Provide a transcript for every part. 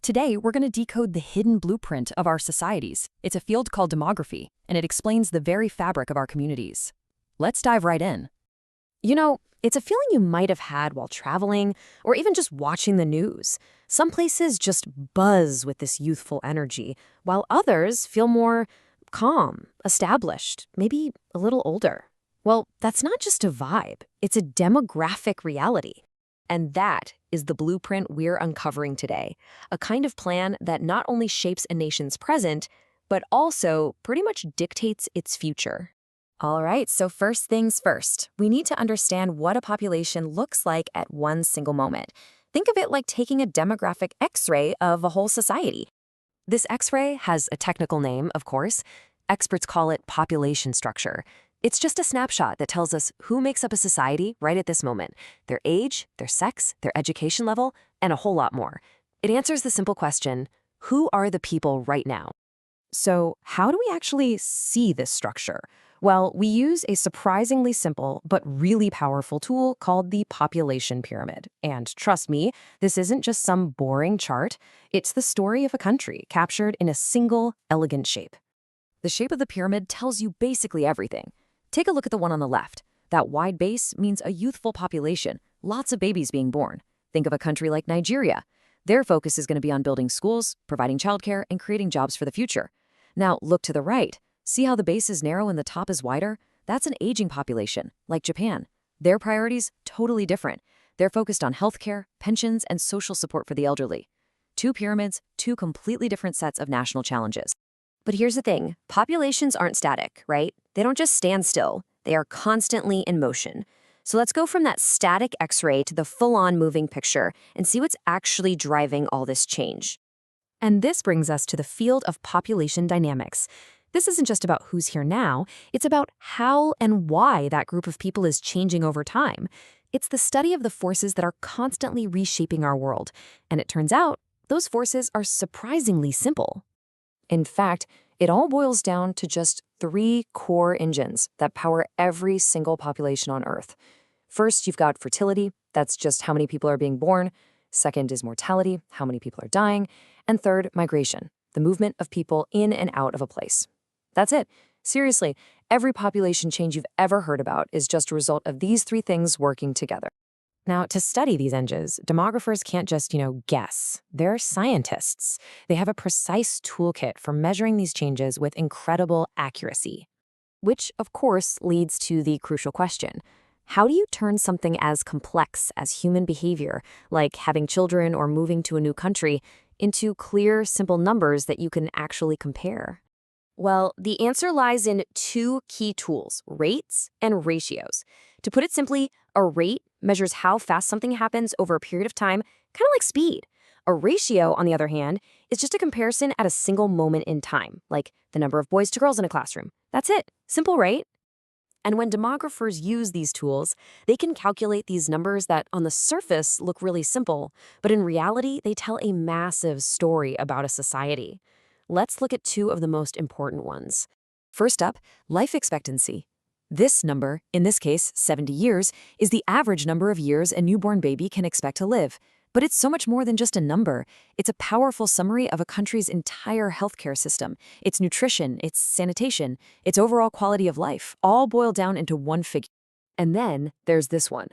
Today, we're going to decode the hidden blueprint of our societies. It's a field called demography, and it explains the very fabric of our communities. Let's dive right in. It's a feeling you might have had while traveling or even just watching the news. Some places just buzz with this youthful energy, while others feel more calm, established, maybe a little older. Well, that's not just a vibe, it's a demographic reality. And that is the blueprint we're uncovering today, a kind of plan that not only shapes a nation's present, but also pretty much dictates its future. All right, so first things first, we need to understand what a population looks like at one single moment. Think of it like taking a demographic X-ray of a whole society. This X-ray has a technical name, of course. Experts call it population structure. It's just a snapshot that tells us who makes up a society right at this moment, their age, their sex, their education level, and a whole lot more. It answers the simple question, who are the people right now? So how do we actually see this structure? Well, we use a surprisingly simple but really powerful tool called the population pyramid. And trust me, this isn't just some boring chart. It's the story of a country captured in a single, elegant shape. The shape of the pyramid tells you basically everything. Take a look at the one on the left. That wide base means a youthful population, lots of babies being born. Think of a country like Nigeria. Their focus is going to be on building schools, providing childcare, and creating jobs for the future. Now, look to the right. See how the base is narrow and the top is wider? That's an aging population, like Japan. Their priorities, totally different. They're focused on healthcare, pensions, and social support for the elderly. Two pyramids, two completely different sets of national challenges. But here's the thing, populations aren't static, right? They don't just stand still. They are constantly in motion. So let's go from that static X-ray to the full-on moving picture and see what's actually driving all this change. And this brings us to the field of population dynamics. This isn't just about who's here now, it's about how and why that group of people is changing over time. It's the study of the forces that are constantly reshaping our world. And it turns out, those forces are surprisingly simple. In fact, it all boils down to just 3 core engines that power every single population on Earth. First, you've got fertility. That's just how many people are being born. Second is mortality, how many people are dying. And third, migration, the movement of people in and out of a place. That's it. Seriously, every population change you've ever heard about is just a result of these 3 things working together. Now, to study these engines, demographers can't just, guess. They're scientists. They have a precise toolkit for measuring these changes with incredible accuracy. Which, of course, leads to the crucial question. How do you turn something as complex as human behavior, like having children or moving to a new country, into clear, simple numbers that you can actually compare? Well, the answer lies in 2 key tools, rates and ratios. To put it simply, a rate measures how fast something happens over a period of time, kind of like speed. A ratio, on the other hand, is just a comparison at a single moment in time, like the number of boys to girls in a classroom. That's it. Simple, right? And when demographers use these tools, they can calculate these numbers that on the surface look really simple, but in reality, they tell a massive story about a society. Let's look at 2 of the most important ones. First up, life expectancy. This number, in this case 70 years, is the average number of years a newborn baby can expect to live. But it's so much more than just a number. It's a powerful summary of a country's entire healthcare system, its nutrition, its sanitation, its overall quality of life, all boiled down into one figure. And then there's this one,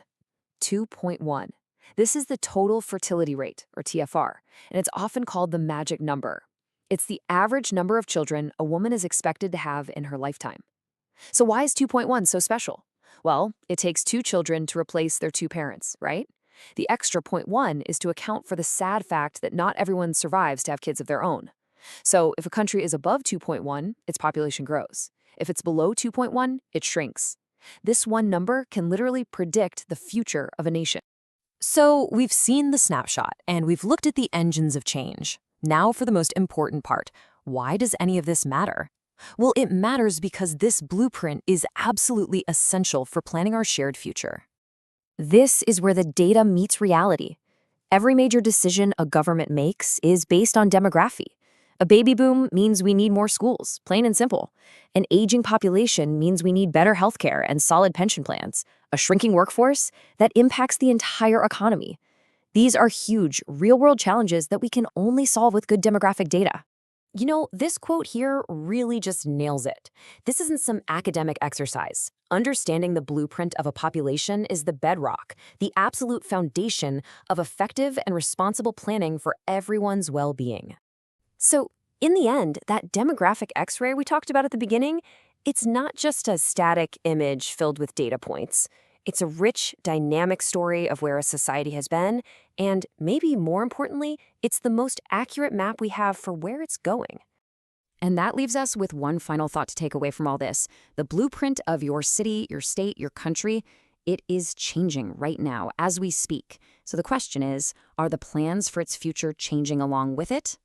2.1. This is the total fertility rate, or TFR, and it's often called the magic number. It's the average number of children a woman is expected to have in her lifetime. So why is 2.1 so special? Well, it takes 2 children to replace their 2 parents, right? The extra 0.1 is to account for the sad fact that not everyone survives to have kids of their own. So if a country is above 2.1, its population grows. If it's below 2.1, it shrinks. This one number can literally predict the future of a nation. So we've seen the snapshot, and we've looked at the engines of change. Now for the most important part. Why does any of this matter? Well, it matters because this blueprint is absolutely essential for planning our shared future. This is where the data meets reality. Every major decision a government makes is based on demography. A baby boom means we need more schools, plain and simple. An aging population means we need better healthcare and solid pension plans. A shrinking workforce that impacts the entire economy. These are huge, real-world challenges that we can only solve with good demographic data. This quote here really just nails it. This isn't some academic exercise. Understanding the blueprint of a population is the bedrock, the absolute foundation of effective and responsible planning for everyone's well-being. So, in the end, that demographic X-ray we talked about at the beginning, it's not just a static image filled with data points. It's a rich, dynamic story of where a society has been, and maybe more importantly, it's the most accurate map we have for where it's going. And that leaves us with one final thought to take away from all this. The blueprint of your city, your state, your country, it is changing right now as we speak. So the question is, are the plans for its future changing along with it?